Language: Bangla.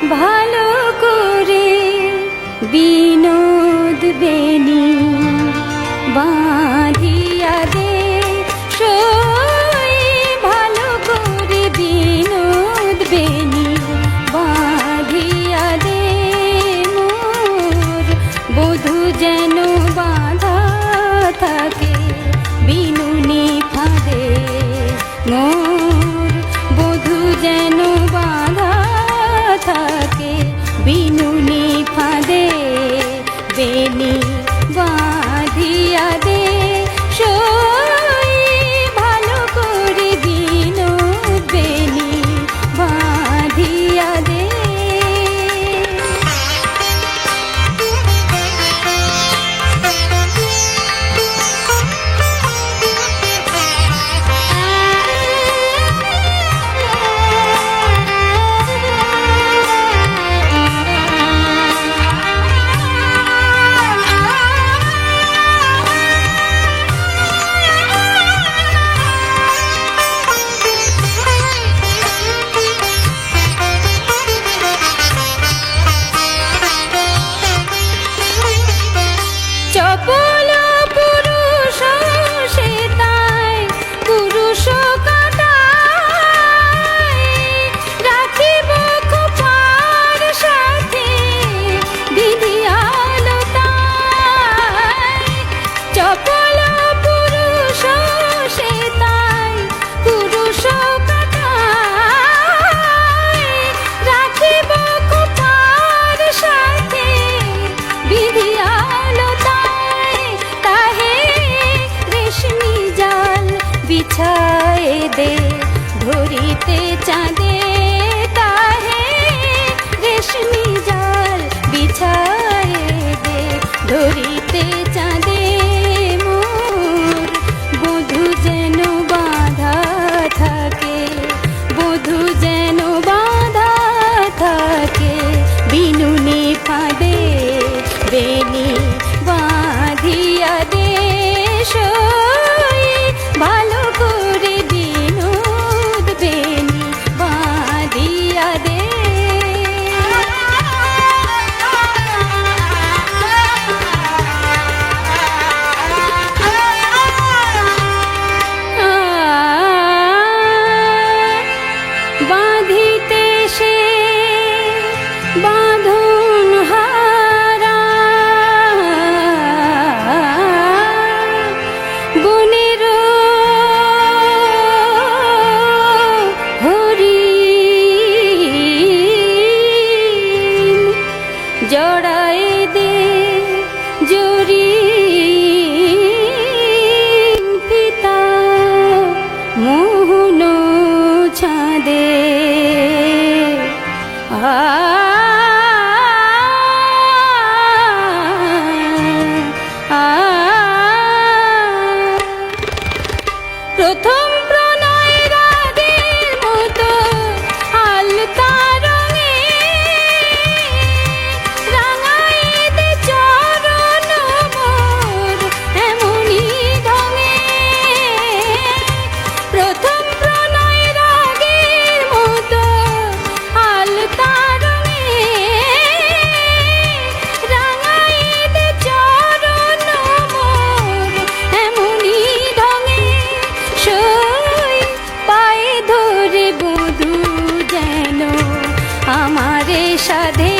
ভালো করে বিনোদ বেনি বাঁধিয়া দে সই, ভালো করে বিনোদ বেনি বাঁধিয়া দে মোর বধূ যেন বাঁধা থাকে বিনুনি ফাঁদে, মোর বধূ যেন বাঁধা থাকে বিনুনি ফাঁদে, বেনি বাঁধিয়া দে সই, ভালো করে বিনোদ বেনি বাঁধিয়া দে। চপল পুরুষ সে তাই পুরুষ কাটায়, রাখিব খোপার সাথে বিধিয়ালতায়। চপল পুরুষ সে তাই পুরুষ কাটায়, রাখিব খোপার সাথে বিধিয়ালতায়। তাহে রেশমি জাল বিছায়ে দে ধরিতে চাঁদে, তাহে রেশমি জাল বিছায়ে দে ধরিতে চাঁদে, মোর বধূ যেন বাঁধা থাকে, বধূ যেন বাঁধা থাকে বিনুনি ফাঁদে, বেনি বাঁধিয়া দে সই, ভালো করে বিনোদ বেনি বাঁধিয়া দে। বাঁধিতে সে বাঁধন হারা, বনের হরিণ জড়ায় দে জরি পিতা মোহন ছাদে, প্রথম প্রণয় রাগের মতো আলতা রঙে রাঙায় দে চরণ মোর এমনি ঢঙে। প্রথম প্রণয় রাগের মতো আলতা রঙে রাঙায় দে চরণ মোর এমনি ঢঙে, সই পায়ে ধরে বধূ যেন আমারে সাধে